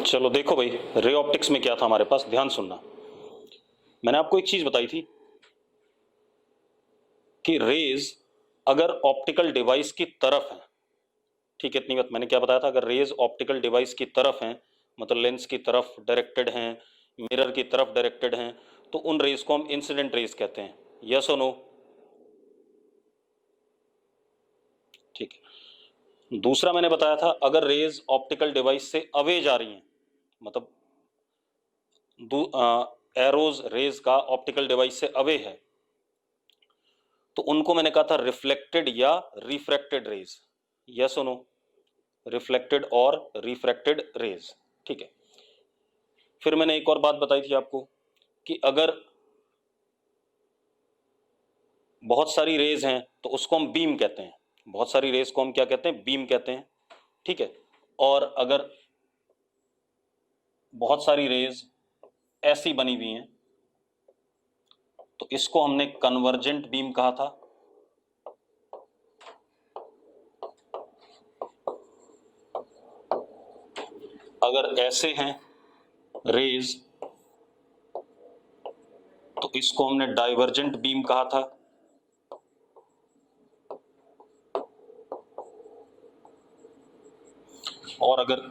चलो देखो भाई, रे ऑप्टिक्स में क्या था हमारे पास, ध्यान सुनना। मैंने आपको एक चीज बताई थी कि रेज अगर ऑप्टिकल डिवाइस की तरफ है, ठीक है, इतनी बात मैंने क्या बताया था, अगर रेज ऑप्टिकल डिवाइस की तरफ हैं, मतलब लेंस की तरफ डायरेक्टेड हैं, मिरर की तरफ डायरेक्टेड हैं, तो उन रेज को हम इंसिडेंट रेज कहते हैं। यस और नो? ठीक है। दूसरा मैंने बताया था, अगर रेज ऑप्टिकल डिवाइस से अवे जा रही हैं, मतलब एरोज रेज का ऑप्टिकल डिवाइस से अवे है, तो उनको मैंने कहा था रिफ्लेक्टेड या रिफ्रैक्टेड रेज। यस और नो? रिफ्लेक्टेड और रिफ्रैक्टेड रेज। ठीक है। फिर मैंने एक और बात बताई थी आपको कि अगर बहुत सारी रेज हैं तो उसको हम बीम कहते हैं। बहुत सारी रेज को हम क्या कहते हैं? बीम कहते हैं। ठीक है। और अगर बहुत सारी रेज ऐसी बनी हुई हैं तो इसको हमने कन्वर्जेंट बीम कहा था। अगर ऐसे हैं रेज तो इसको हमने डाइवर्जेंट बीम कहा था। और अगर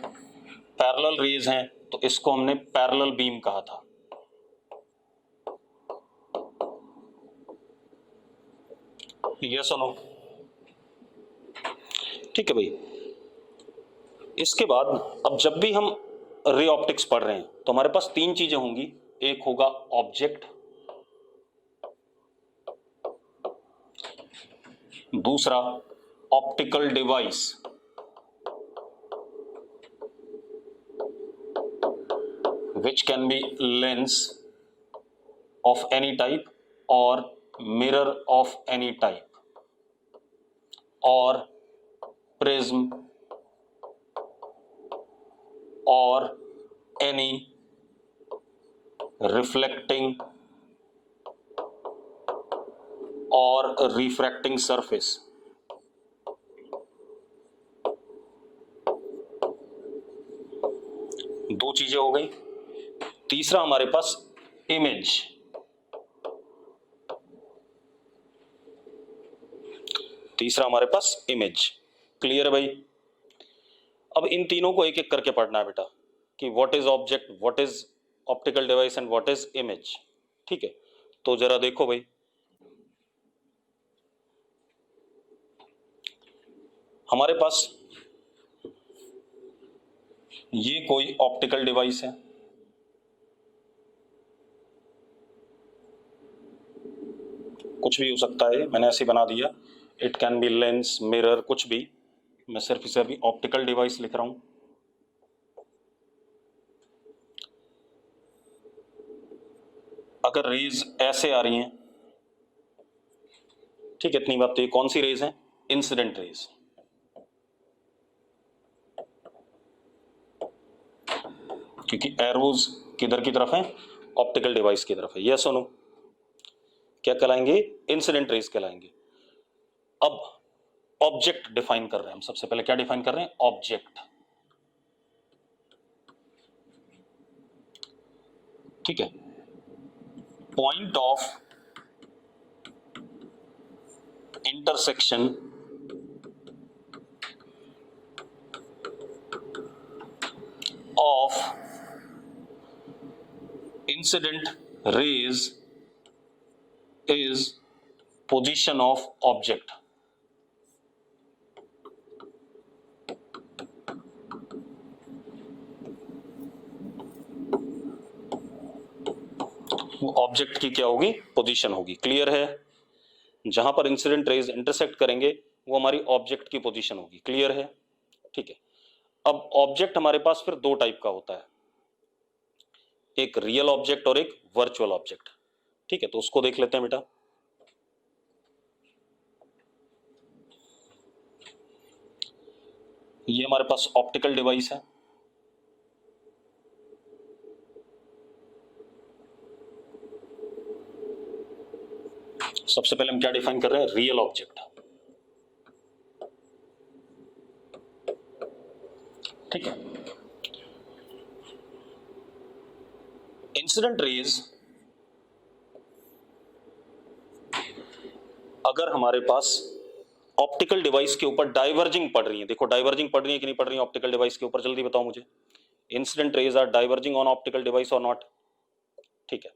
पैरेलल रेज हैं तो इसको हमने पैरेलल बीम कहा था। यस और नो? ठीक है भाई। इसके बाद अब जब भी हम रे ऑप्टिक्स पढ़ रहे हैं तो हमारे पास तीन चीजें होंगी। एक होगा ऑब्जेक्ट, दूसरा optical device, which can be lens of any type or mirror of any type or prism or any reflecting or refracting surface। दो चीजें हो गई। तीसरा हमारे पास इमेज। तीसरा हमारे पास इमेज। क्लियर है भाई? अब इन तीनों को एक एक करके पढ़ना है बेटा कि what is object, what is optical device and what is image. ठीक है, तो जरा देखो भाई, हमारे पास ये कोई ऑप्टिकल डिवाइस है, कुछ भी हो सकता है, मैंने ऐसे बना दिया। It can be lens, mirror, कुछ भी। मैं सिर्फ इसे अभी ऑप्टिकल डिवाइस लिख रहा हूं। अगर रेज ऐसे आ रही हैं, ठीक है, इतनी बात तो, ये कौन सी रेज है? Incident raise. क्योंकि एरोज किधर की तरफ है? ऑप्टिकल डिवाइस की तरफ है। यस और नो? क्या कहलाएंगे? इंसिडेंट रेज कहलाएंगे। अब ऑब्जेक्ट डिफाइन कर रहे हैं हम। सबसे पहले क्या डिफाइन कर रहे हैं? ऑब्जेक्ट। ठीक है। Point of intersection of incident raise is position of object। वो ऑब्जेक्ट की क्या होगी? पोजीशन होगी। क्लियर है? जहां पर इंसिडेंट रेज इंटरसेक्ट करेंगे वो हमारी ऑब्जेक्ट की पोजीशन होगी। क्लियर है? ठीक है। अब ऑब्जेक्ट हमारे पास फिर दो टाइप का होता है, एक रियल ऑब्जेक्ट और एक वर्चुअल ऑब्जेक्ट। ठीक है, तो उसको देख लेते हैं बेटा। ये हमारे पास ऑप्टिकल डिवाइस है, सबसे पहले हम क्या डिफाइन कर रहे हैं? Real object. ठीक है। इंसिडेंट रेज अगर हमारे पास ऑप्टिकल डिवाइस के ऊपर डाइवर्जिंग पड़ रही है, देखो डाइवर्जिंग पड़ रही है कि नहीं पड़ रही है ऑप्टिकल डिवाइस के ऊपर, जल्दी बताओ मुझे। Incident rays are diverging on optical device और नॉट? ठीक है,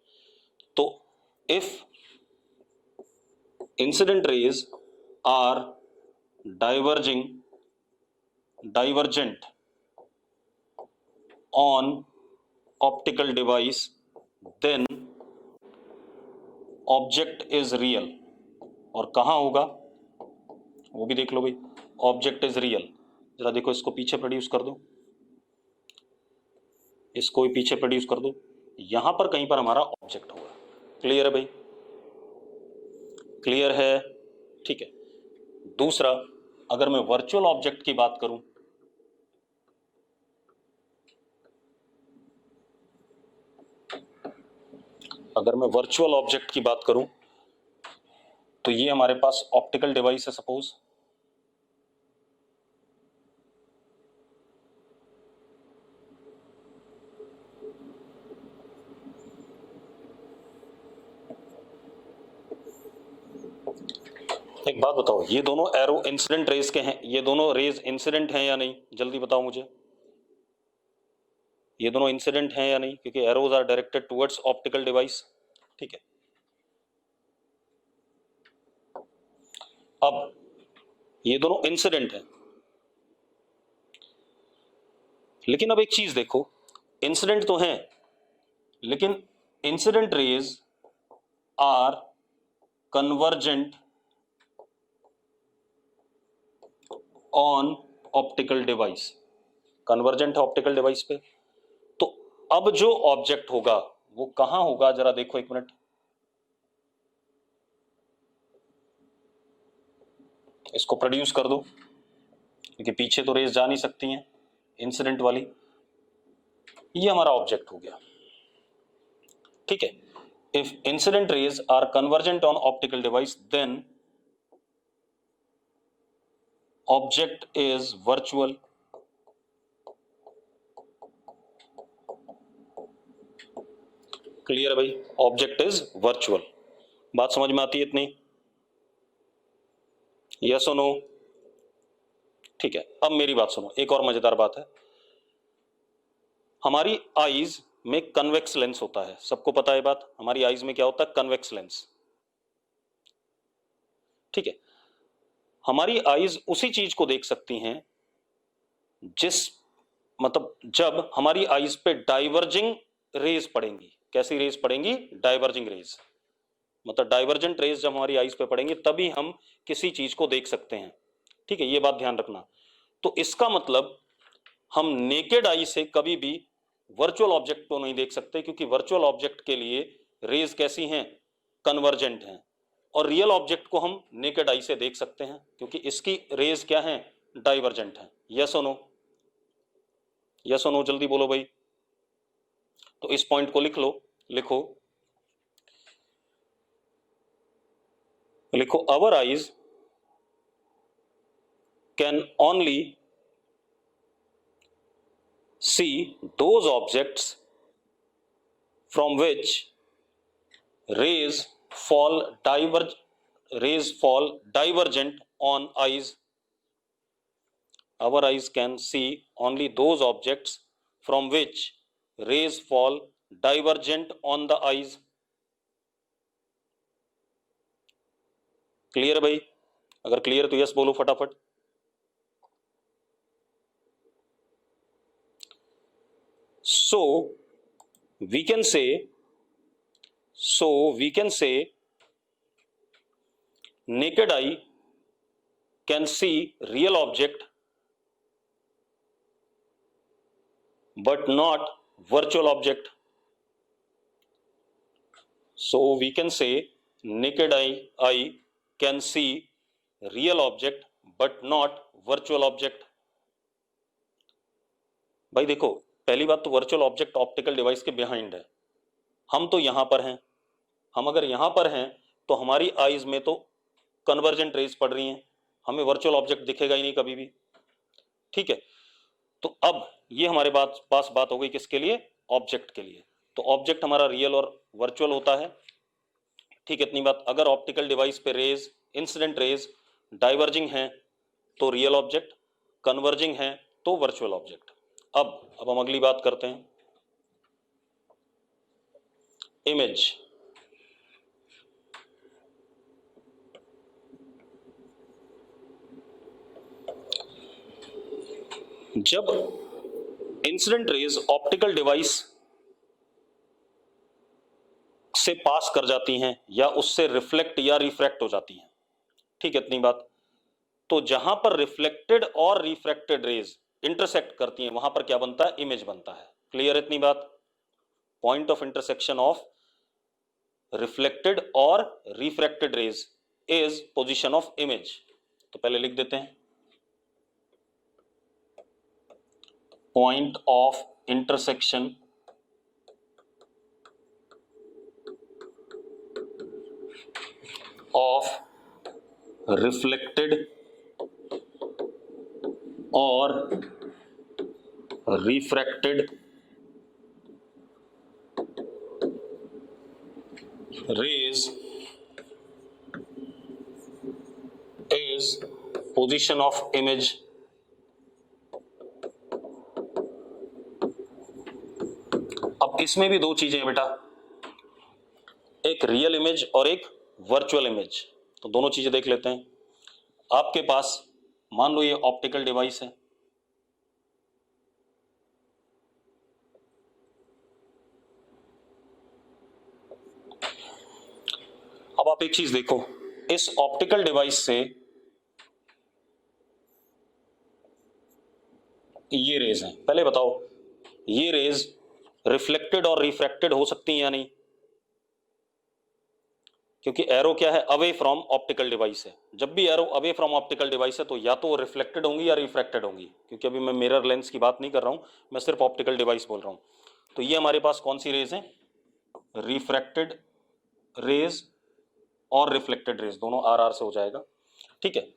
तो if incident rays are divergent on optical device, then object is real। और कहां होगा वो भी देख लो भाई, ऑब्जेक्ट इज रियल। जरा देखो इसको पीछे प्रोड्यूस कर दो, इसको भी पीछे प्रोड्यूस कर दो, यहां पर कहीं पर हमारा ऑब्जेक्ट होगा। क्लियर है भाई? क्लियर है? ठीक है। दूसरा, अगर मैं वर्चुअल ऑब्जेक्ट की बात करूं, अगर मैं वर्चुअल ऑब्जेक्ट की बात करूं तो ये हमारे पास ऑप्टिकल डिवाइस है सपोज, एक बात बताओ, ये दोनों एरो इंसिडेंट रेज के हैं, ये दोनों रेज इंसिडेंट हैं या नहीं? जल्दी बताओ मुझे, ये दोनों इंसिडेंट हैं या नहीं? क्योंकि arrows are directed towards optical device. ठीक है, अब ये दोनों इंसिडेंट हैं, लेकिन अब एक चीज देखो, इंसिडेंट तो हैं लेकिन incident rays are convergent on optical device, convergent है ऑप्टिकल डिवाइस पे। तो अब जो ऑब्जेक्ट होगा वो कहां होगा, जरा देखो एक मिनट, इसको प्रोड्यूस कर दो क्योंकि पीछे तो रेज जा नहीं सकती हैं इंसिडेंट वाली। ये हमारा ऑब्जेक्ट हो गया। ठीक है, if incident rays are convergent on optical device then object is virtual. Clear है भाई? Object is virtual. बात समझ में आती है इतनी? यस और नो? ठीक है, अब मेरी बात सुनो, एक और मजेदार बात है। हमारी आईज में कन्वेक्स लेंस होता है, सबको पता है बात, हमारी आईज में क्या होता है? Convex lens. ठीक है, हमारी आईज उसी चीज को देख सकती हैं जिस मतलब जब हमारी आईज पे डाइवर्जिंग रेज पड़ेंगी। कैसी रेज पड़ेंगी? डाइवर्जिंग रेज, मतलब डाइवर्जेंट रेज जब हमारी आईज पे पड़ेंगी तभी हम किसी चीज को देख सकते हैं। ठीक है, ये बात ध्यान रखना। तो इसका मतलब हम नेकेड आई से कभी भी वर्चुअल ऑब्जेक्ट को नहीं देख सकते, क्योंकि वर्चुअल ऑब्जेक्ट के लिए रेज कैसी हैं? कन्वर्जेंट हैं। और रियल ऑब्जेक्ट को हम नेकेड आई से देख सकते हैं क्योंकि इसकी रेज क्या हैं? डाइवर्जेंट हैं। यस और नो? यस और नो? जल्दी बोलो भाई। तो इस पॉइंट को लिख लो, लिखो लिखो, our eyes can only see those objects from which rays fall divergent on eyes. Our eyes can see only those objects from which rays fall divergent on the eyes. Clear है भाई? अगर clear तो yes बोलो फटाफट। So we can say naked eye can see real object but not virtual object. So we can say naked eye can see real object but not virtual object. भाई देखो, पहली बात तो वर्चुअल ऑब्जेक्ट ऑप्टिकल डिवाइस के behind है, हम तो यहां पर हैं। हम अगर यहां पर हैं तो हमारी आईज में तो कन्वर्जेंट रेज पड़ रही हैं, हमें वर्चुअल ऑब्जेक्ट दिखेगा ही नहीं कभी भी। ठीक है, तो अब ये हमारे पास बात हो गई किसके लिए? ऑब्जेक्ट के लिए। तो ऑब्जेक्ट हमारा रियल और वर्चुअल होता है। ठीक है, इतनी बात। अगर ऑप्टिकल डिवाइस पे रेज, इंसिडेंट रेज डाइवर्जिंग हैं तो रियल ऑब्जेक्ट, कन्वर्जिंग हैं तो वर्चुअल ऑब्जेक्ट। अब हम अगली बात करते हैं, इमेज। जब इंसिडेंट रेज ऑप्टिकल डिवाइस से पास कर जाती हैं या उससे रिफ्लेक्ट या रिफ्रैक्ट हो जाती हैं, ठीक है, इतनी बात। तो जहां पर रिफ्लेक्टेड और रिफ्रैक्टेड रेज इंटरसेक्ट करती हैं वहां पर क्या बनता है, इमेज बनता है। क्लियर है इतनी बात। Point of intersection of reflected और refracted rays is position of image. तो पहले लिख देते हैं, point of intersection of reflected और refracted rays is position of image. अब इसमें भी दो चीजें हैं बेटा, एक रियल इमेज और एक वर्चुअल इमेज। तो दोनों चीजें देख लेते हैं। आपके पास मान लो ये ऑप्टिकल डिवाइस है, अब आप एक चीज देखो, इस ऑप्टिकल डिवाइस से ये रेज हैं, पहले बताओ ये रेज रिफ्लेक्टेड और रिफ्रैक्टेड हो सकती हैं या नहीं? क्योंकि एरो क्या है, अवे फ्रॉम ऑप्टिकल डिवाइस है। जब भी arrow away from optical device है तो या तो रिफ्लेक्टेड होंगी या रिफ्रैक्टेड होंगी, क्योंकि अभी मैं मिरर लेंस की बात नहीं कर रहा हूं, मैं सिर्फ ऑप्टिकल डिवाइस बोल रहा हूं। तो ये हमारे पास कौन सी रेज है, रिफ्रैक्टेड रेज और रिफ्लेक्टेड रेज, दोनों आर आर से हो जाएगा। ठीक है,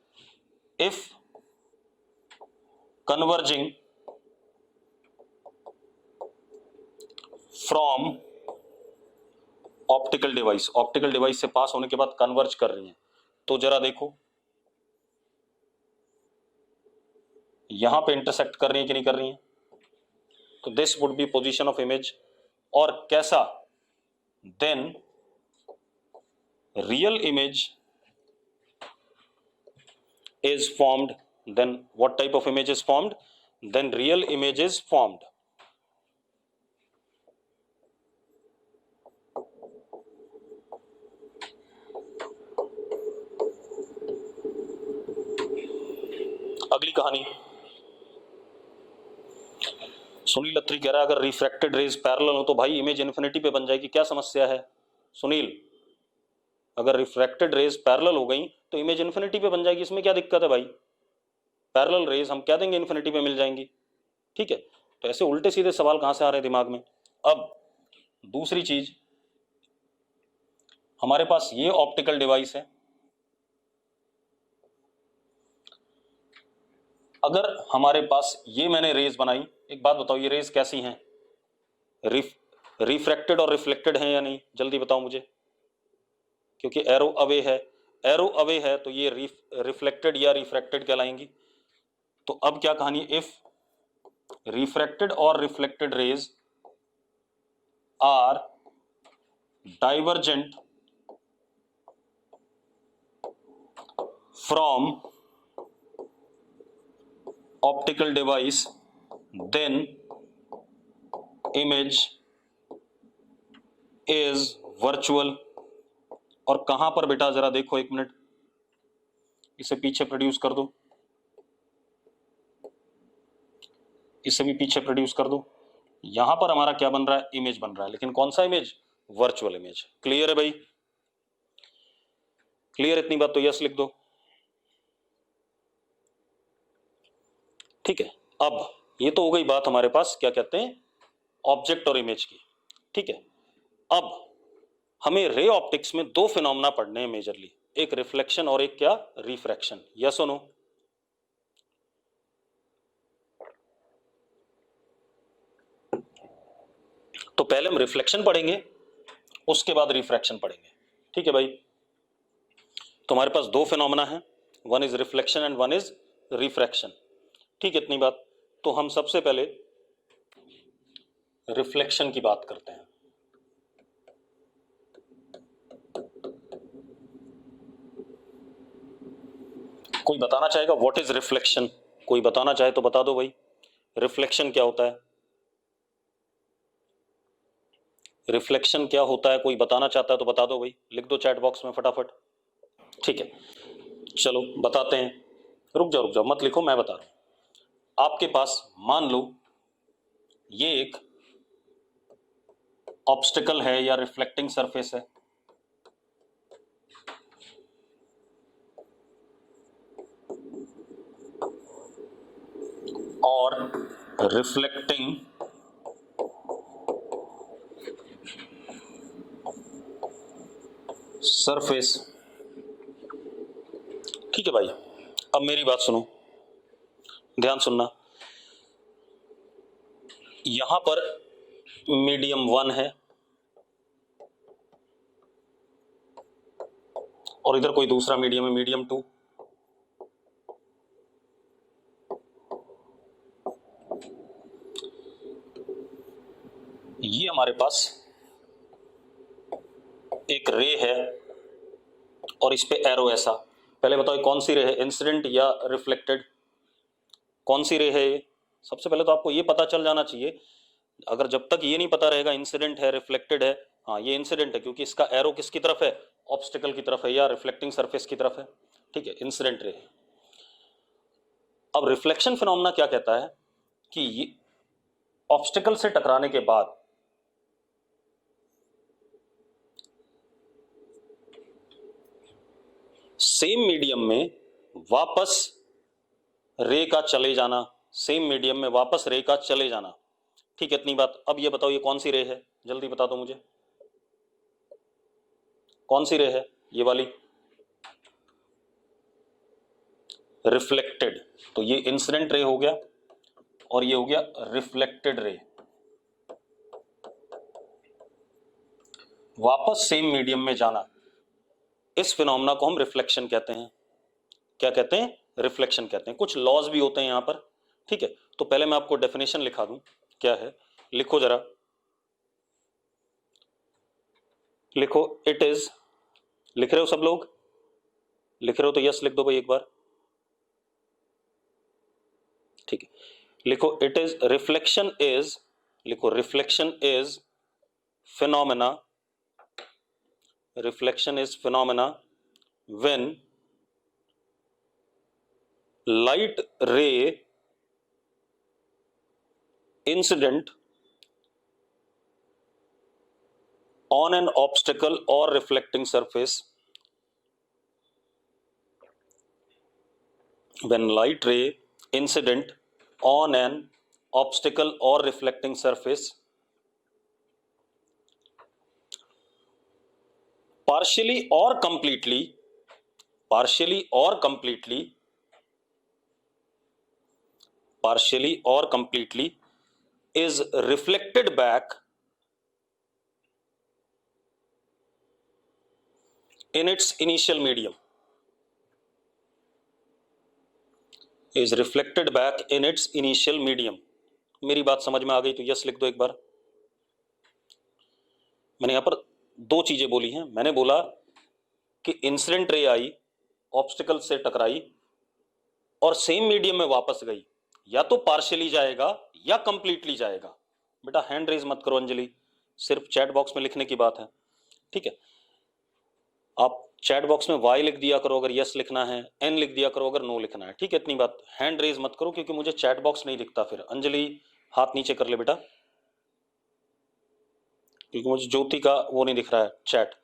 if converging from optical device, optical device से पास होने के बाद कन्वर्ज कर रही हैं, तो जरा देखो यहां पे इंटरसेक्ट कर रही है कि नहीं कर रही है, तो this would be position of image. और कैसा, then real image is formed, then what type of image is formed, then real image is formed। अगली कहानी, सुनील अत्री कह रहा है अगर रिफ्रैक्टेड रेज पैरेलल हो तो भाई इमेज इन्फिनिटी पे बन जाएगी, क्या समस्या है सुनील? अगर रिफ्रैक्टेड रेज पैरेलल हो गई तो इमेज इन्फिनिटी पे बन जाएगी, इसमें क्या दिक्कत है भाई? पैरेलल रेज हम क्या देंगे, इन्फिनिटी पे मिल जाएंगी। ठीक है, तो ऐसे उल्टे सीधे सवाल कहां से आ रहे हैं दिमाग में। अब दूसरी चीज, हमारे पास ये ऑप्टिकल डिवाइस है, अगर हमारे पास ये मैंने रेज बनाई, एक बात बताओ ये रेज कैसी हैं, रिफ्रैक्टेड और रिफ्लेक्टेड हैं या नहीं, जल्दी बताओ मुझे। क्योंकि एरो अवे है, एरो अवे है तो ये रिफ्लेक्टेड या रिफ्रैक्टेड कहलाएंगी। तो अब क्या कहानी, इफ रिफ्रैक्टेड और reflected rays are divergent from optical device then image is virtual. और कहां पर बेटा, जरा देखो एक मिनट, इसे पीछे प्रोड्यूस कर दो, इसे भी पीछे प्रोड्यूस कर दो। यहां पर हमारा क्या बन रहा है, इमेज बन रहा है, लेकिन कौन सा इमेज, वर्चुअल इमेज। क्लियर है भाई, क्लियर इतनी बात तो यस लिख दो। ठीक है, अब ये तो हो गई बात हमारे पास क्या कहते हैं, ऑब्जेक्ट और इमेज की। ठीक है, अब हमें रे ऑप्टिक्स में दो फिनोमेना पढ़ने हैं मेजरली, एक रिफ्लेक्शन और एक क्या, रिफ्रैक्शन। यस और नो? तो पहले हम रिफ्लेक्शन पढ़ेंगे, उसके बाद रिफ्रैक्शन पढ़ेंगे, ठीक है भाई। तो हमारे पास दो फिनोमेना है, one is reflection and one is refraction, ठीक है, इतनी बात। तो हम सबसे पहले रिफ्लेक्शन की बात करते हैं। कोई बताना चाहेगा व्हाट इज रिफ्लेक्शन? कोई बताना चाहे तो बता दो भाई, रिफ्लेक्शन क्या होता है? रिफ्लेक्शन क्या होता है? कोई बताना चाहता है तो बता दो भाई, लिख दो चैट बॉक्स में फटाफट। ठीक है, चलो बताते हैं। रुक जाओ मत लिखो, मैं बता रहा हूं। आपके पास मान लो ये एक ऑब्स्टिकल है या रिफ्लेक्टिंग सरफेस है, और रिफ्लेक्टिंग सरफेस, ठीक है भाई। अब मेरी बात सुनो, ध्यान सुनना। यहां पर मीडियम 1 है और इधर कोई दूसरा मीडियम है, मीडियम 2। ये हमारे पास एक रे है और इस पे एरो ऐसा। पहले बताओ कौन सी रे है, इंसिडेंट या रिफ्लेक्टेड? कौन सी रे है ये? सबसे पहले तो आपको ये पता चल जाना चाहिए। अगर जब तक ये नहीं पता रहेगा इंसिडेंट है रिफ्लेक्टेड है, हाँ ये इंसिडेंट है क्योंकि इसका एरो किसकी तरफ है, ऑब्स्टिकल की तरफ है या रिफ्लेक्टिंग सरफेस की तरफ है, ठीक है, इंसिडेंट रे है। अब रिफ्लेक्शन फिनोमेना क्या कहता है कि ये ऑब्स्टिकल से टकराने के बाद सेम मीडियम में वापस रे का चले जाना, सेम मीडियम में वापस रे का चले जाना, ठीक है, इतनी बात। अब ये बताओ ये कौन सी रे है, जल्दी बता दो मुझे, कौन सी रे है? ये वाली, रिफ्लेक्टेड। तो ये इंसिडेंट रे हो गया और ये हो गया रिफ्लेक्टेड रे। वापस सेम मीडियम में जाना, इस फिनोमेना को हम रिफ्लेक्शन कहते हैं। क्या कहते हैं? रिफ्लेक्शन कहते हैं। कुछ लॉज भी होते हैं यहां पर, ठीक है। तो पहले मैं आपको डेफिनेशन लिखा दूं, क्या है, लिखो जरा, लिखो। इट इज, लिख रहे हो सब लोग? लिख रहे हो तो यस लिख दो भाई एक बार, ठीक है। लिखो इट इज, रिफ्लेक्शन इज, लिखो reflection is phenomena, reflection is phenomena when light ray incident on an obstacle or reflecting surface, when light ray incident on an obstacle or reflecting surface partially or completely, partially or completely, partially or completely is reflected back in its initial medium, is reflected back in its initial medium। मेरी बात समझ में आ गई तो yes लिख दो एक बार। मैंने यहां पर दो चीजें बोली हैं। मैंने बोला कि इंसिडेंट रे आई, ऑब्स्टिकल से टकराई और सेम मीडियम में वापस गई, या तो पार्शियली जाएगा या कंप्लीटली जाएगा। बेटा हैंड रेज मत करो अंजलि, सिर्फ चैट बॉक्स में लिखने की बात है, ठीक है। आप चैट बॉक्स में वाई लिख दिया करो अगर यस लिखना है, एन लिख दिया करो अगर नो लिखना है, ठीक है, इतनी बात। हैंड रेज मत करो क्योंकि मुझे चैट बॉक्स नहीं दिखता फिर। अंजलि हाथ नीचे कर ले बेटा, क्योंकि मुझे ज्योति का वो नहीं दिख रहा है चैट।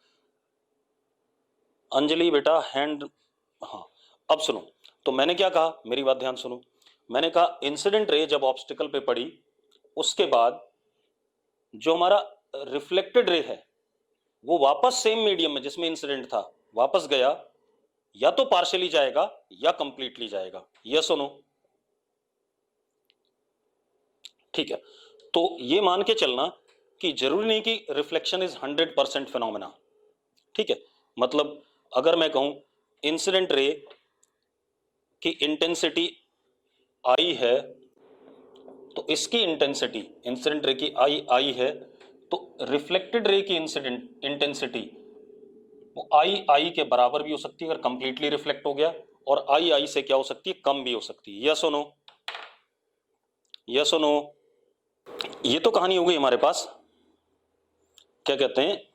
अंजलि बेटा हैंड, हाँ। अब सुनो, तो मैंने क्या कहा, मेरी बात ध्यान सुनो। मैंने कहा इंसिडेंट रे जब ऑब्स्टिकल पे पड़ी, उसके बाद जो हमारा रिफ्लेक्टेड रे है वो वापस सेम मीडियम में जिसमें इंसिडेंट था वापस गया, या तो पार्शियली जाएगा या कंप्लीटली जाएगा। यस सुनो, ठीक है। तो ये मान के चलना कि जरूरी नहीं कि रिफ्लेक्शन इज 100% फिनोमेना, ठीक है। मतलब अगर मैं कहूं इंसिडेंट रे की इंटेंसिटी आई है, तो इसकी इंटेंसिटी इंसिडेंट रे की आई है, तो रिफ्लेक्टेड रे की इंसिडेंट इंटेंसिटी वो आई के बराबर भी हो सकती है अगर कंप्लीटली रिफ्लेक्ट हो गया, और आई से क्या हो सकती है, कम भी हो सकती है। यस और नो, यस और नो। ये तो कहानी हो गई हमारे पास क्या कहते हैं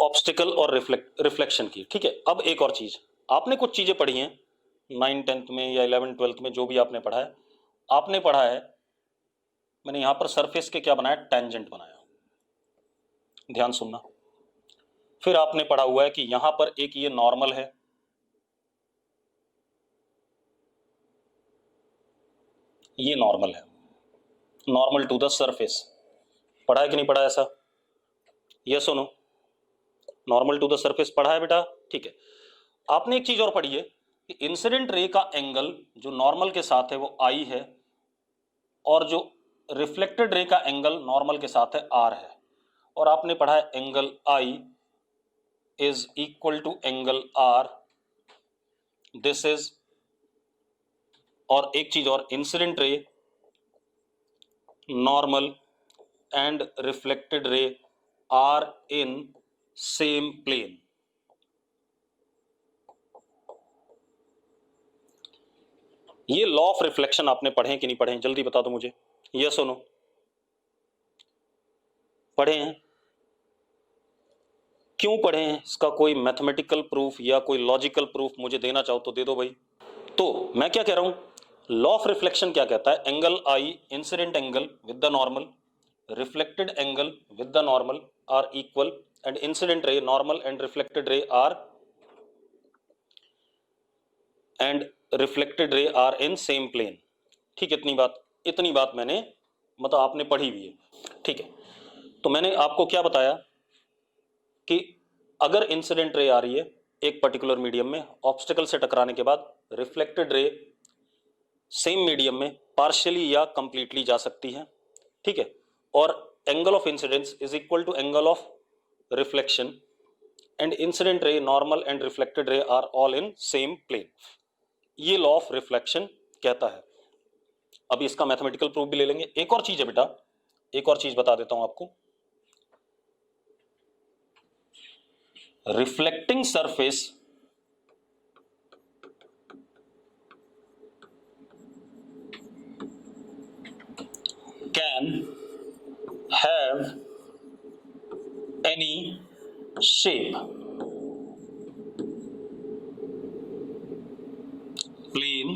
ऑब्स्टिकल और रिफ्लेक्शन की, ठीक है। अब एक और चीज, आपने कुछ चीजें पढ़ी हैं 9th 10th में या 11th 12th में, जो भी आपने पढ़ा है, आपने पढ़ा है, मैंने यहां पर सरफेस के क्या बनाया, टेंजेंट बनाया, ध्यान सुनना। फिर आपने पढ़ा हुआ है कि यहां पर एक ये नॉर्मल है, ये नॉर्मल है, नॉर्मल टू द सरफेस, पढ़ा है कि नहीं पढ़ा ऐसा, yes no, normal to the surface पढ़ा है बेटा, ठीक है। आपने एक चीज और पढ़ी है कि इंसिडेंट रे का एंगल जो नॉर्मल के साथ है वो आई है, और जो रिफ्लेक्टेड रे का एंगल नॉर्मल के साथ है आर है, और आपने पढ़ा है angle I is equal to angle r, this is, और एक चीज और, incident ray, normal and reflected ray are in same plane. ये लॉ ऑफ रिफ्लेक्शन आपने पढ़े हैं कि नहीं पढ़े हैं, जल्दी बता दो मुझे, यस और नो, पढ़े हैं? क्यों पढ़े हैं, इसका कोई मैथमेटिकल प्रूफ या कोई लॉजिकल प्रूफ मुझे देना चाहो तो दे दो भाई। तो मैं क्या कह रहा हूं, लॉ ऑफ रिफ्लेक्शन क्या कहता है, angle i incident angle with the normal, reflected angle with the normal are equal, and incident ray normal and reflected ray are in same plane, ठीक। इतनी बात मैंने मतलब आपने पढ़ी भी है, ठीक है। तो मैंने आपको क्या बताया कि अगर इंसिडेंट रे आ रही है एक पर्टिकुलर मीडियम में, ऑब्स्टिकल से टकराने के बाद रिफ्लेक्टेड रे सेम मीडियम में पार्शियली या कंप्लीटली जा सकती है, ठीक है, और angle of incidence is equal to angle of reflection, and incident ray normal and reflected ray are all in same plane, ये लॉ ऑफ रिफ्लेक्शन कहता है। अभी इसका मैथमेटिकल प्रूफ भी ले लेंगे। एक और चीज है बेटा, एक और चीज बता देता हूं आपको, reflecting surface can have any shape, plane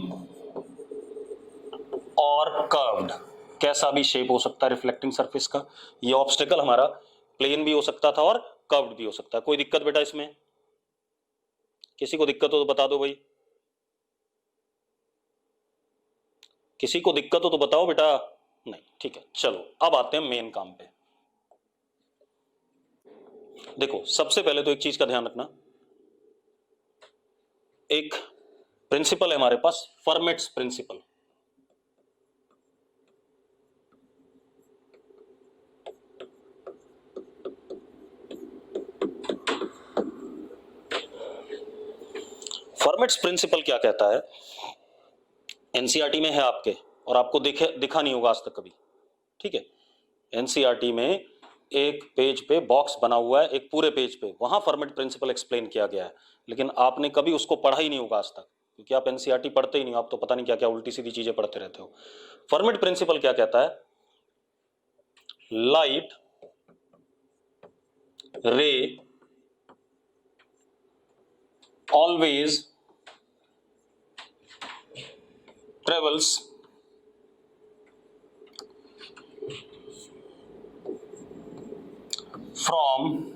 और कर्व्ड, कैसा भी शेप हो सकता है रिफ्लेक्टिंग सरफेस का। ये ऑब्स्टिकल हमारा प्लेन भी हो सकता था और कर्व्ड भी हो सकता है। कोई दिक्कत बेटा इसमें, किसी को दिक्कत हो तो बता दो भाई, किसी को दिक्कत हो तो बताओ बेटा, नहीं, ठीक है। चलो अब आते हैं मेन काम पे। देखो सबसे पहले तो एक चीज का ध्यान रखना, एक प्रिंसिपल है हमारे पास, फर्मेट्स प्रिंसिपल। फर्मेट्स प्रिंसिपल क्या कहता है, एनसीईआरटी में है आपके, और आपको दिखा नहीं होगा आज तक कभी, ठीक है। एनसीईआरटी में एक पेज पे बॉक्स बना हुआ है, एक पूरे पेज पे, वहां फर्मेट प्रिंसिपल एक्सप्लेन किया गया है, लेकिन आपने कभी उसको पढ़ा ही नहीं होगा आज तक, क्योंकि आप एनसीईआरटी पढ़ते ही नहीं, आप तो पता नहीं क्या क्या उल्टी सीधी चीजें पढ़ते रहते हो। फर्मेट प्रिंसिपल क्या कहता है, लाइट रे always travels from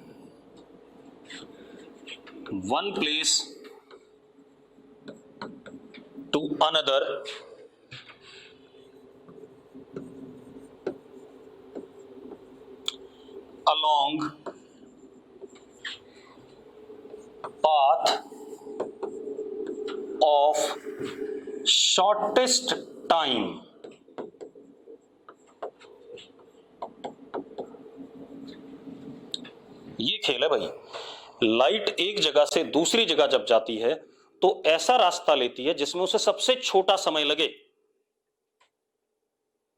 one place to another along path of shortest time है भाई, लाइट एक जगह से दूसरी जगह जब जाती है तो ऐसा रास्ता लेती है जिसमें उसे सबसे छोटा समय लगे।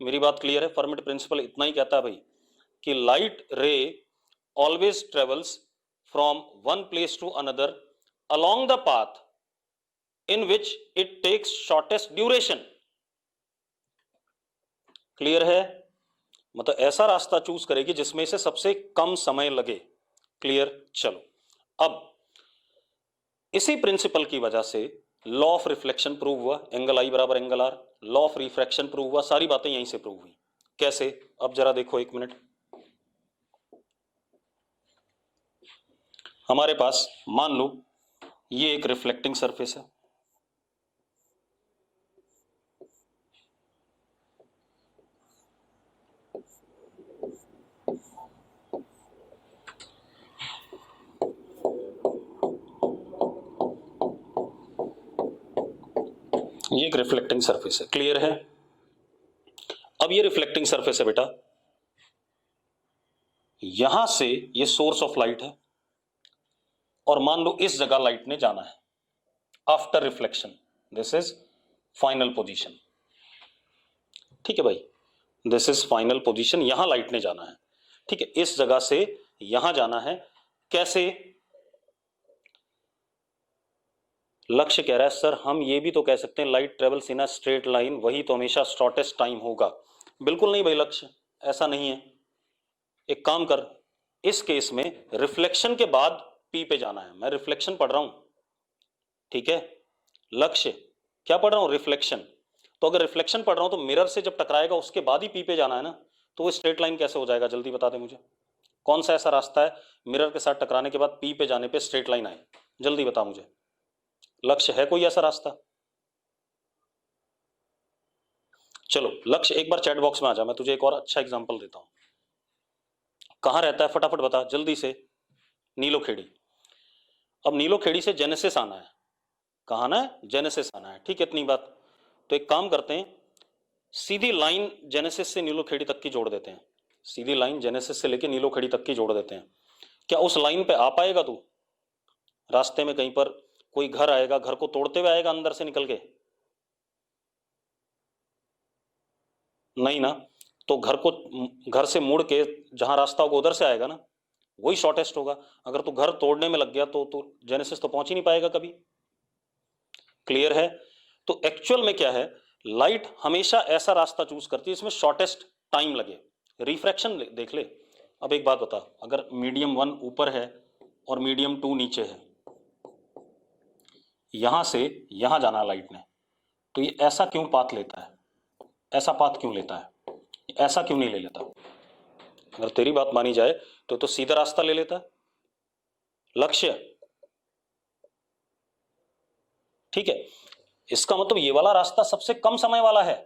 मेरी बात क्लियर है? फर्मेट प्रिंसिपल इतना ही कहता है भाई कि light ray always travels from one place to another along the path in which it takes shortest duration. Clear है? मतलब ऐसा रास्ता चूज करेगी जिसमें इसे सबसे कम समय लगे। क्लियर? चलो, अब इसी प्रिंसिपल की वजह से लॉ ऑफ रिफ्लेक्शन प्रूव हुआ, एंगल आई बराबर angle r, law of refraction prove हुआ, सारी बातें यहीं से प्रूव हुई। कैसे? अब जरा देखो एक मिनट। हमारे पास मान लो ये एक रिफ्लेक्टिंग सरफेस है, ये एक रिफ्लेक्टिंग सरफेस है। क्लियर है? अब ये रिफ्लेक्टिंग सरफेस है बेटा, यहां से ये सोर्स ऑफ लाइट है और मान लो इस जगह लाइट ने जाना है after reflection, this is final position. ठीक है भाई, दिस इज फाइनल पोजीशन, यहां लाइट ने जाना है। ठीक है, इस जगह से यहां जाना है। कैसे? लक्ष्य कह रहा है सर हम ये भी तो कह सकते हैं light travels in a straight line, वही तो हमेशा शॉर्टेस्ट टाइम होगा। बिल्कुल नहीं भाई लक्ष्य, ऐसा नहीं है। एक काम कर, इस केस में रिफ्लेक्शन के बाद पी पे जाना है। मैं रिफ्लेक्शन पढ़ रहा हूं, ठीक है? लक्ष्य क्या पढ़ रहा हूं? रिफ्लेक्शन। तो अगर रिफ्लेक्शन पढ़ रहा हूं तो मिरर से जब टकराएगा उसके बाद ही पी पे जाना है ना, तो वो स्ट्रेट लाइन कैसे हो जाएगा? जल्दी बता दे मुझे, कौन सा ऐसा रास्ता है मिरर के साथ टकराने के बाद पी पे जाने पे स्ट्रेट लाइन आए? जल्दी बता मुझे, लक्ष्य है कोई ऐसा रास्ता? चलो लक्ष्य एक बार चैट बॉक्स में आ जा, मैं तुझे एक और अच्छा एग्जांपल देता हूं। कहां रहता है फटाफट बता जल्दी से। नीलोखेड़ी। अब नीलोखेड़ी से जेनेसिस आना है, कहां आना है? जेनेसिस आना है। ठीक है, इतनी बात। तो एक काम करते हैं, सीधी लाइन जेनेसिस से नीलोखेड़ी तक की जोड़ देते हैं, सीधी लाइन जेनेसिस से लेके नीलोखेड़ी तक की जोड़ देते हैं। क्या उस लाइन पे आ पाएगा तू? रास्ते में कहीं पर कोई घर आएगा, घर को तोड़ते हुए आएगा अंदर से निकल के? नहीं ना, तो घर से मुड़ के जहां रास्ता होगा उधर से आएगा ना, वही शॉर्टेस्ट होगा। अगर तू घर तोड़ने में लग गया तो जेनेसिस तो पहुंच ही नहीं पाएगा कभी। क्लियर है? तो एक्चुअल में क्या है, लाइट हमेशा ऐसा रास्ता चूज करती है इसमें शॉर्टेस्ट टाइम लगे। रिफ्रैक्शन देख ले। अब एक बात बता, अगर मीडियम 1 ऊपर है और मीडियम 2 नीचे है, यहां से यहां जाना लाइट ने, तो ये ऐसा क्यों पाथ लेता है? ऐसा पाथ क्यों लेता है? ऐसा क्यों नहीं ले लेता? अगर तेरी बात मानी जाए तो सीधा रास्ता ले लेता लक्ष्य। ठीक है, इसका मतलब ये वाला रास्ता सबसे कम समय वाला है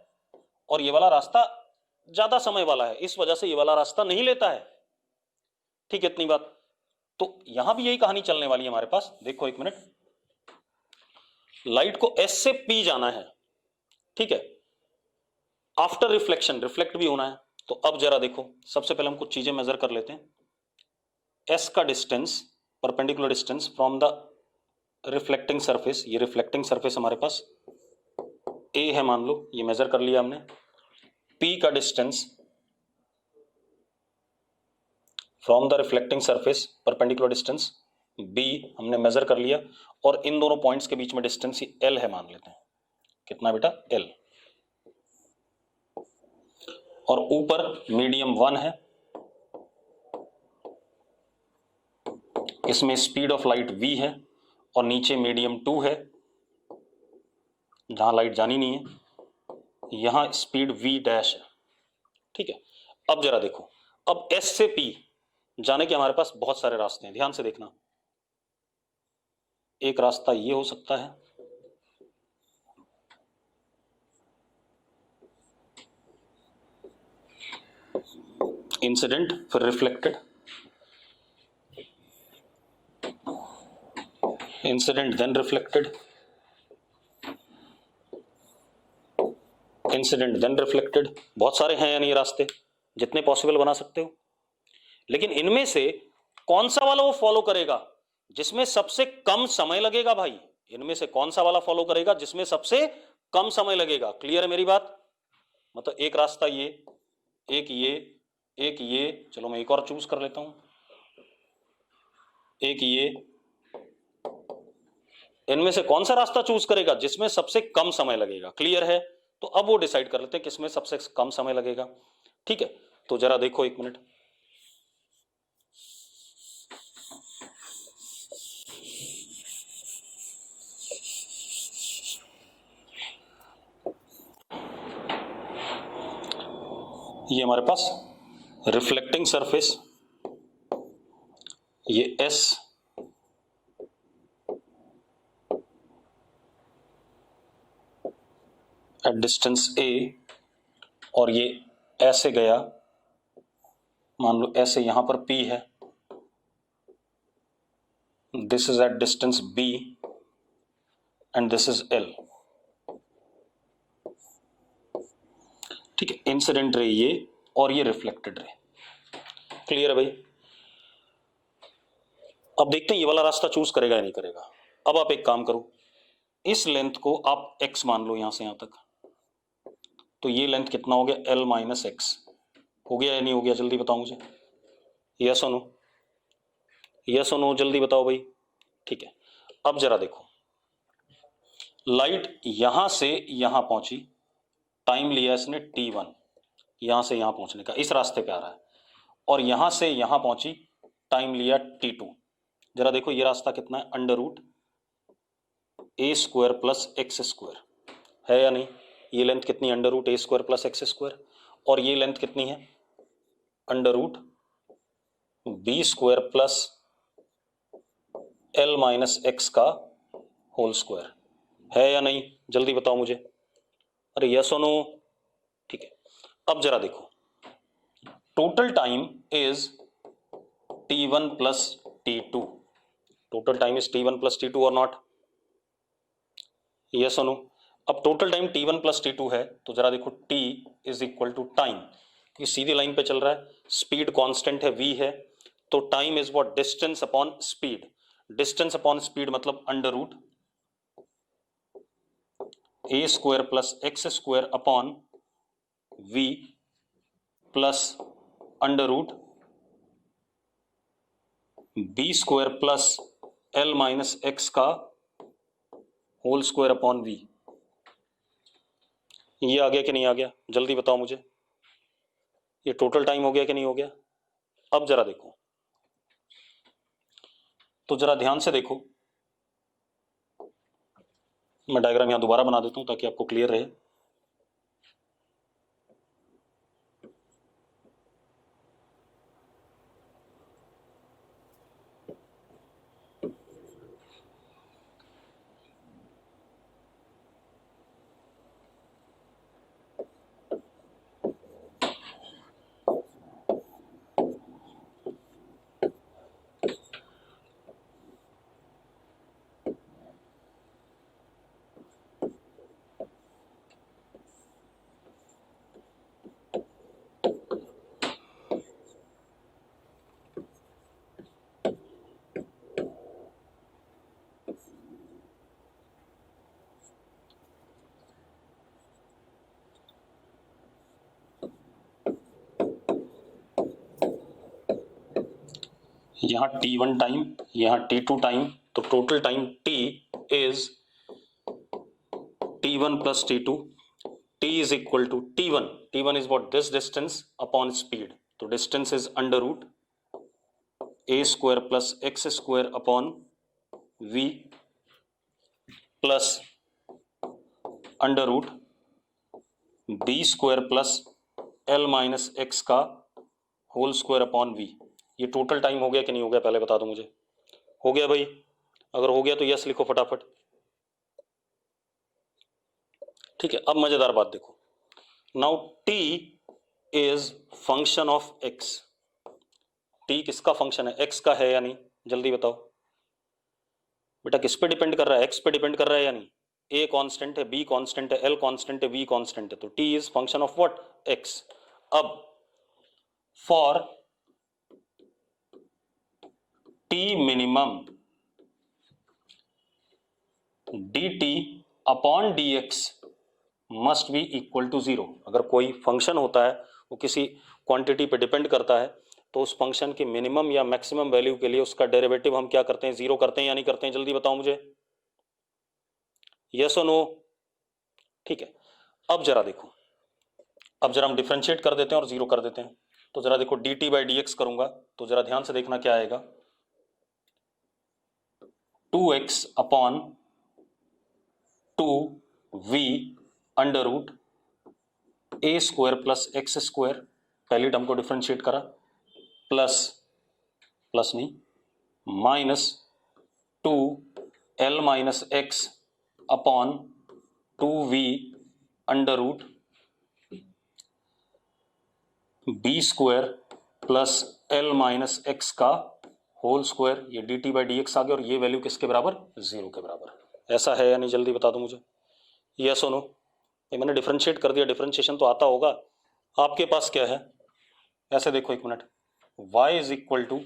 और ये वाला रास्ता ज्यादा समय वाला है, इस वजह से ये वाला रास्ता नहीं लेता है। ठीक है, इतनी बात। तो यहां भी यही कहानी चलने वाली है हमारे पास। देखो एक मिनट, लाइट को एस से पी जाना है, ठीक है, आफ्टर रिफ्लेक्शन, रिफ्लेक्ट भी होना है। तो अब जरा देखो, सबसे पहले हम कुछ चीजें मेजर कर लेते हैं। एस का distance, perpendicular distance from the reflecting surface, ये रिफ्लेक्टिंग सरफेस हमारे पास ए है मान लो, ये मेजर कर लिया हमने। पी का distance from the reflecting surface, perpendicular distance b हमने मेजर कर लिया, और इन दोनों पॉइंट्स के बीच में डिस्टेंस एल है मान लेते हैं। कितना बेटा? एल। और ऊपर मीडियम 1 है, इसमें स्पीड ऑफ लाइट v है, और नीचे मीडियम 2 है जहां लाइट जानी नहीं है, यहां स्पीड v डैश है। ठीक है, अब जरा देखो, अब s से p जाने के हमारे पास बहुत सारे रास्ते हैं, ध्यान से देखना। एक रास्ता ये हो सकता है, इंसिडेंट फिर reflected, incident then reflected, incident then reflected. बहुत सारे हैं यानी ये रास्ते, जितने पॉसिबल बना सकते हो। लेकिन इनमें से कौन सा वाला वो फॉलो करेगा जिसमें सबसे कम समय लगेगा भाई, इनमें से कौन सा वाला फॉलो करेगा जिसमें सबसे कम समय लगेगा। क्लियर है मेरी बात? मतलब एक रास्ता ये, एक ये, एक ये, चलो मैं एक और चूज कर लेता हूं, एक ये, इनमें से कौन सा रास्ता चूज करेगा जिसमें सबसे कम समय लगेगा। क्लियर है? तो अब वो डिसाइड कर लेते हैं किसमें सबसे कम समय लगेगा। ठीक है, तो जरा देखो एक मिनट, ये हमारे पास रिफ्लेक्टिंग सरफेस, ये S एट डिस्टेंस A, और ये ऐसे गया, मान लो ऐसे यहां पर P है, this is at distance B and this is L। ठीक है, इंसिडेंट रे ये और ये रिफ्लेक्टेड रे। क्लियर है भाई? अब देखते हैं ये वाला रास्ता चूज करेगा या नहीं करेगा। अब आप एक काम करो, इस लेंथ को आप x मान लो यहां से यहां तक, तो ये लेंथ कितना हो गया, L माइनस एक्स। हो गया या नहीं हो गया, जल्दी बताओ मुझे, यस और नो, यस और नो, जल्दी बताओ भाई। ठीक है, अब जरा देखो, लाइट यहां से यहां पहुंची, टाइम लिया इसने t1, यहां से यहां पहुंचने का, इस रास्ते पे आ रहा है, और यहां से यहां पहुंची, टाइम लिया t2। जरा देखो ये रास्ता कितना है, अंडर रूट ए स्क्वायर प्लस एक्स स्क्वायर, है या नहीं? ये लेंथ कितनी, अंडर रूट ए स्क्वायर प्लस एक्स स्क्वायर, और ये लेंथ कितनी है, under root B square plus L minus x का होल स्क्वायर, है या नहीं? जल्दी बताओ मुझे, अरे यस और नो। ठीक है, अब जरा देखो, total time is t1 plus t2, total time is t1 plus t2 और नॉट, यस और नो। अब total time t1 plus t2 है, तो जरा देखो t is equal to time, क्योंकि सीधी लाइन पे चल रहा है, स्पीड कांस्टेंट है v है, तो time is what, distance upon speed, distance upon speed मतलब अंडर रूट ए square plus x square upon v plus under root B square plus L minus x का होल स्क्वायर अपॉन v। ये आ गया कि नहीं आ गया, जल्दी बताओ मुझे, ये टोटल टाइम हो गया कि नहीं हो गया? अब जरा देखो, तो जरा ध्यान से देखो, मैं डायग्राम यहां दोबारा बना देता हूं ताकि आपको क्लियर रहे। यहाँ t1 टाइम, यहाँ t2 टाइम, तो total time t is t1 plus t2, t is equal to t1, t1 is what, this distance upon speed, तो distance is under root A square plus x square upon v plus under root B square plus L minus x का whole square upon v। ये total time हो गया कि नहीं हो गया, पहले बता दो मुझे। हो गया भाई? अगर हो गया तो यस लिखो फटाफट। ठीक है, अब मजेदार बात देखो, now t is function of x, t किसका फंक्शन है, x का है या नहीं, जल्दी बताओ बेटा, किस पे डिपेंड कर रहा है, x पे डिपेंड कर रहा है या नहीं? a कांस्टेंट है, b कांस्टेंट है, l कांस्टेंट है, v कांस्टेंट है, तो t is function of what, x। अब for t minimum dt upon dx must be equal to 0। अगर कोई फंक्शन होता है वो किसी क्वांटिटी पे डिपेंड करता है तो उस फंक्शन की मिनिमम या मैक्सिमम वैल्यू के लिए उसका डेरिवेटिव हम क्या करते हैं, 0 करते हैं या नहीं करते हैं, जल्दी बताओ मुझे, यस और नो। ठीक है, अब जरा देखो, अब जरा हम डिफरेंशिएट कर देते हैं और 0 कर देते हैं। तो जरा देखो dt बाई dx करूंगा तो जरा ध्यान से देखना क्या आएगा, 2x upon 2v under root ए स्क्वायर प्लस एक्स स्क्वायर, पहली टर्म को डिफरेंशिएट करा, प्लस प्लस नहीं minus 2l minus x upon 2v under root B square plus L minus x का होल स्क्वायर, ये D T by D X आ गया और ये वैल्यू किसके बराबर, 0 के बराबर। ऐसा है या नहीं, जल्दी बता दो मुझे, यस और नो। ये मैंने डिफरेंशिएट कर दिया, डिफरेंशिएशन तो आता होगा आपके पास। क्या है, ऐसे देखो एक minute, y is equal to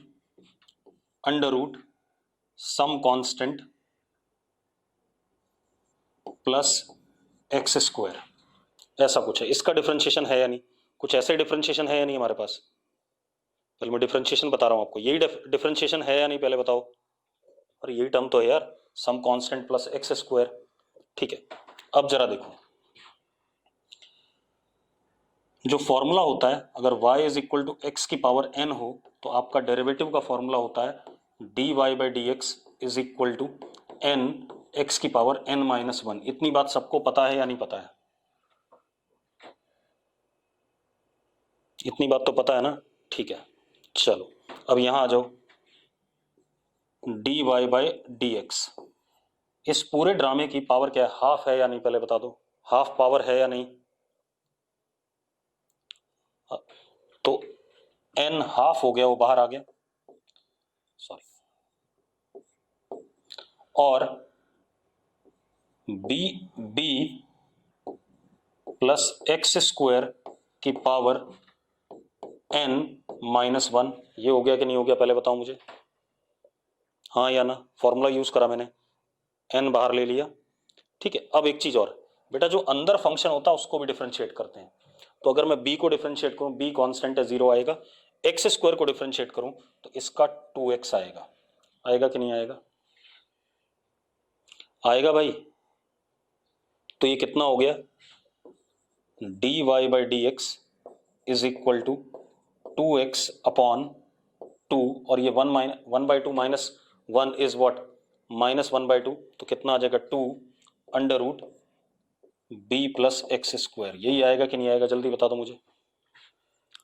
under root some constant plus x square, ऐसा कुछ है। इसका डिफरेंशिएशन है या नहीं, कुछ ऐसे डिफरेंशिएशन है या नहीं हमारे पास, पहले मैं डिफरेंशिएशन बता रहा हूं आपको, यही डिफरेंशिएशन है या नहीं पहले बताओ। और यही टर्म तो है यार, some constant plus x square. ठीक है, अब जरा देखो, जो फॉर्मूला होता है अगर y is equal to x की पावर n हो तो आपका डेरिवेटिव का फॉर्मूला होता है dy by D x is equal to n x की पावर n माइनस 1। इतनी बात सबको पता है या नहीं पता है, इतनी बात तो पता है ना। ठीक है, चलो अब यहां आ जाओ, dy बाई डी एक्स, इस पूरे ड्रामे की पावर क्या है, हाफ है या नहीं, पहले बता दो, हाफ पावर है या नहीं। तो n हाफ हो गया, वो बाहर आ गया, सॉरी, और b प्लस एक्स स्क्वायर की पावर n माइनस 1, ये हो गया कि नहीं हो गया, पहले बताओ मुझे, हाँ या ना। फॉर्मूला यूज करा मैंने, n बाहर ले लिया। ठीक है, अब एक चीज और बेटा, जो अंदर फंक्शन होता है उसको भी डिफरेंशिएट करते हैं। तो अगर मैं b को डिफरेंशिएट करूं, b कांस्टेंट है, 0 आएगा। एक्स स्क्वायर को डिफरेंशिएट करूं तो इसका 2x आएगा, आएगा कि नहीं आएगा, आएगा भाई। तो ये कितना हो गया, dy by D x is equal to 2x upon 2, और ये 1/2 माइनस 1 इज व्हाट, माइनस 1/2, तो कितना आ जाएगा 2 under root b plus x square. यही आएगा कि नहीं आएगा, जल्दी बता दो मुझे,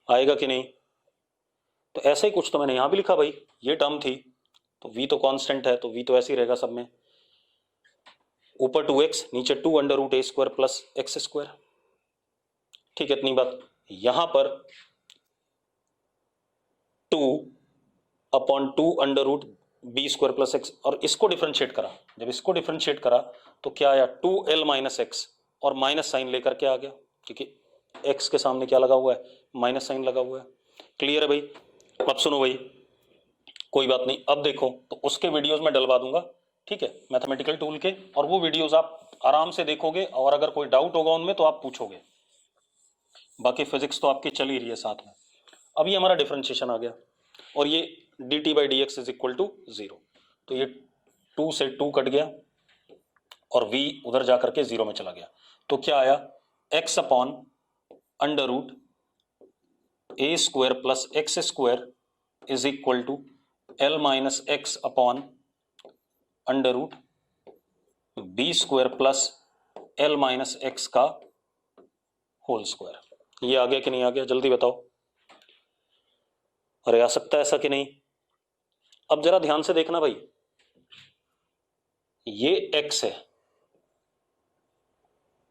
आएगा कि नहीं। तो ऐसे ही कुछ तो मैंने यहां भी लिखा भाई, ये टर्म थी तो v तो कांस्टेंट है तो v तो ऐसे ही रहेगा सब में, ऊपर 2x नीचे 2 अंडर रूट ए स्क्वायर प्लस एक्स स्क्वायर। ठीक है, इतनी बात। यहां पर 2 upon 2 under root B square plus x, और इसको डिफरेंशिएट करा, जब इसको डिफरेंशिएट करा तो क्या आया, 2l माइनस एक्स, और माइनस साइन लेकर के आ गया क्योंकि x के सामने क्या लगा हुआ है, माइनस साइन लगा हुआ है। क्लियर है भाई। अब सुनो भाई, कोई बात नहीं, अब देखो तो उसके वीडियोस में डलवा दूंगा, ठीक है, मैथमेटिकल टूल के, और वो वीडियोस आप आराम से देखोगे, और अगर कोई डाउट होगा उनमें तो आप पूछोगे, बाकी फिजिक्स तो आपकी चल ही रही है साथ में। अब ये हमारा डिफरेंशिएशन आ गया, और ये D T by D x is equal to 0, तो ये 2 से 2 कट गया और v उधर जाकर के 0 में चला गया, तो क्या आया, x upon under root A square plus x square is equal to l minus x upon under root B square plus L minus x का होल स्क्वायर। ये आ गया कि नहीं आ गया, जल्दी बताओ, अरे आ सकता है ऐसा कि नहीं। अब जरा ध्यान से देखना भाई, ये x है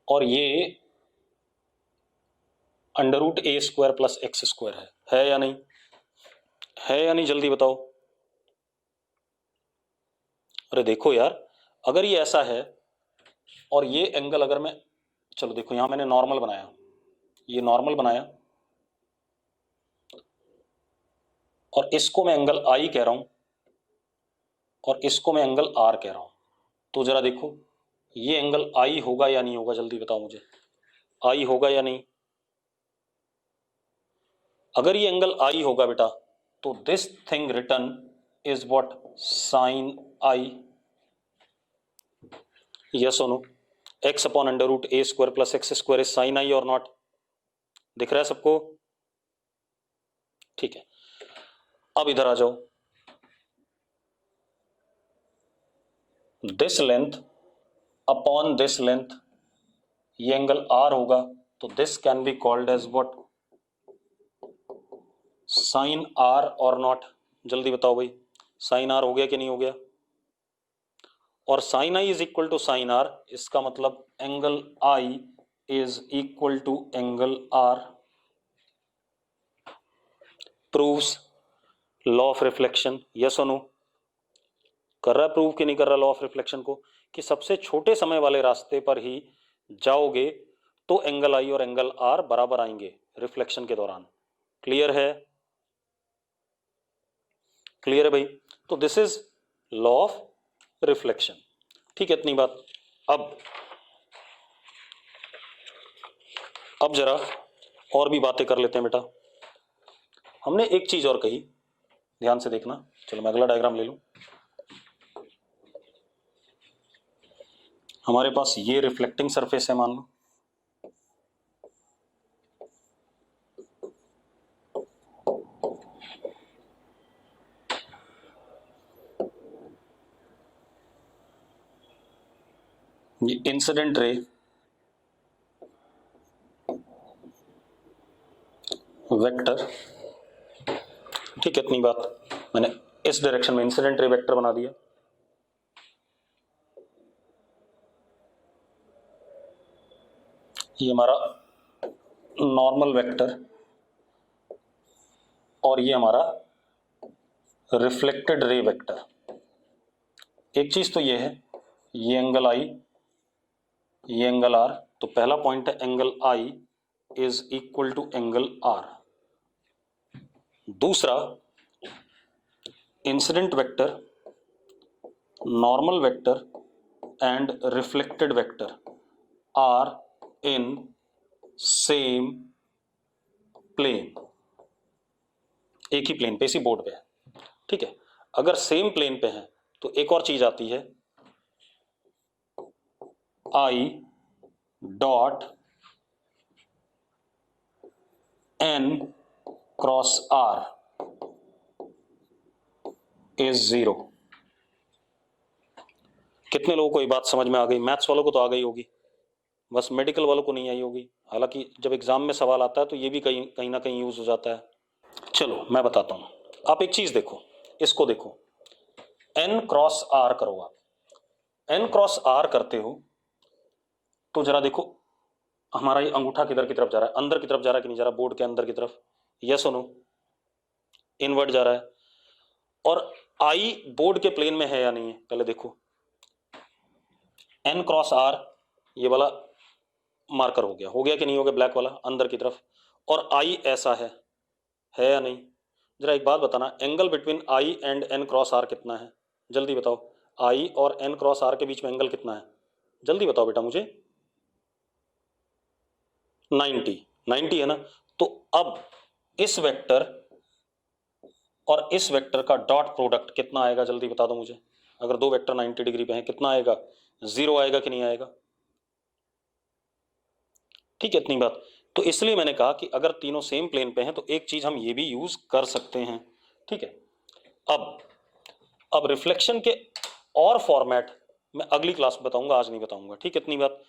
और ये अंडर रूट ए स्क्वायर प्लस एक्स स्क्वायर है या नहीं, है या नहीं, जल्दी बताओ। अरे देखो यार, अगर ये ऐसा है और ये एंगल अगर मैं, चलो देखो यहां मैंने नॉर्मल बनाया, ये नॉर्मल बनाया और इसको मैं एंगल आई कह रहा हूं, और इसको मैं एंगल आर कह रहा हूं, तो जरा देखो ये एंगल आई होगा या नहीं होगा, जल्दी बताओ मुझे, आई होगा या नहीं? अगर ये एंगल आई होगा बेटा तो this thing written is what, sine I, yes और no? X upon under root A square plus x square is sine I और नॉट? दिख रहा है सबको? ठीक है, अब इधर आ जाओ, this length upon this length, ये एंगल आर होगा, तो this can be called as what, sine r और नॉट? जल्दी बताओ भाई, साइन आर हो गया कि नहीं हो गया? और sine i is equal to sine r, इसका मतलब angle I is equal to angle r. Proves law of reflection, yes और नो? कर रहा है प्रूव कि नहीं कर रहा लॉ ऑफ रिफ्लेक्शन को, कि सबसे छोटे समय वाले रास्ते पर ही जाओगे तो एंगल आई और एंगल आर बराबर आएंगे रिफ्लेक्शन के दौरान। क्लियर है? क्लियर है भाई? तो this is law of reflection. ठीक है, इतनी बात। अब जरा और भी बातें कर लेते हैं बेटा। हमने एक चीज और कही, ध्यान से देखना। चलो मैं अगला डायग्राम ले लूं। हमारे पास ये रिफ्लेक्टिंग सरफेस है, मान लो, ये इंसिडेंट रे वेक्टर, ठीक है, इतनी बात। मैंने इस डायरेक्शन में इंसिडेंट रे वेक्टर बना दिया। ये हमारा नॉर्मल वेक्टर और ये हमारा रिफ्लेक्टेड रे वेक्टर। एक चीज तो ये है, ये एंगल आई, ये एंगल आर, तो पहला पॉइंट है angle I is equal to angle R. दूसरा, incident vector, normal vector and reflected vector are in same plane, एक ही प्लेन पे, इसी बोर्ड पे है। ठीक है, अगर सेम प्लेन पे है तो एक और चीज आती है, i dot n cross r is 0। कितने लोगों को ये बात समझ में आ गई? मैथ्स वालों को तो आ गई होगी, बस मेडिकल वालों को नहीं आई होगी। हालांकि जब एग्जाम में सवाल आता है तो ये भी कहीं ना कहीं यूज हो जाता है। चलो मैं बताता हूं, आप एक चीज देखो, इसको देखो, एन क्रॉस आर करो आप। एन क्रॉस आर करते हो तो जरा देखो हमारा ये अंगूठा किधर की तरफ जा रहा है, अंदर की तरफ जा रहा है कि नहीं जा रहा, बोर्ड के अंदर की तरफ, यस और नो? इनवर्ट जा रहा है। और आई बोर्ड के प्लेन में है या नहीं है, पहले देखो। एन क्रॉस आर ये वाला मार्कर हो गया कि नहीं हो गया, ब्लैक वाला अंदर की तरफ, और आई ऐसा है या नहीं? जरा एक बात बताना, angle between i and n cross r कितना है? जल्दी बताओ, आई और एन क्रॉस आर के बीच में एंगल कितना है? जल्दी बताओ बेटा मुझे। 90 है ना? तो अब इस वेक्टर और इस वेक्टर का डॉट प्रोडक्ट कितना आएगा, जल्दी बता दो मुझे। अगर दो वेक्टर 90 डिग्री पे हैं, कितना आएगा? 0 आएगा कि नहीं आएगा? ठीक है, इतनी बात। तो इसलिए मैंने कहा कि अगर तीनों सेम प्लेन पे हैं तो एक चीज हम ये भी यूज कर सकते हैं। ठीक है, अब रिफ्लेक्शन के और फॉर्मेट मैं अगली क्लास में बताऊंगा, आज नहीं बताऊंगा। ठीक है, इतनी बात।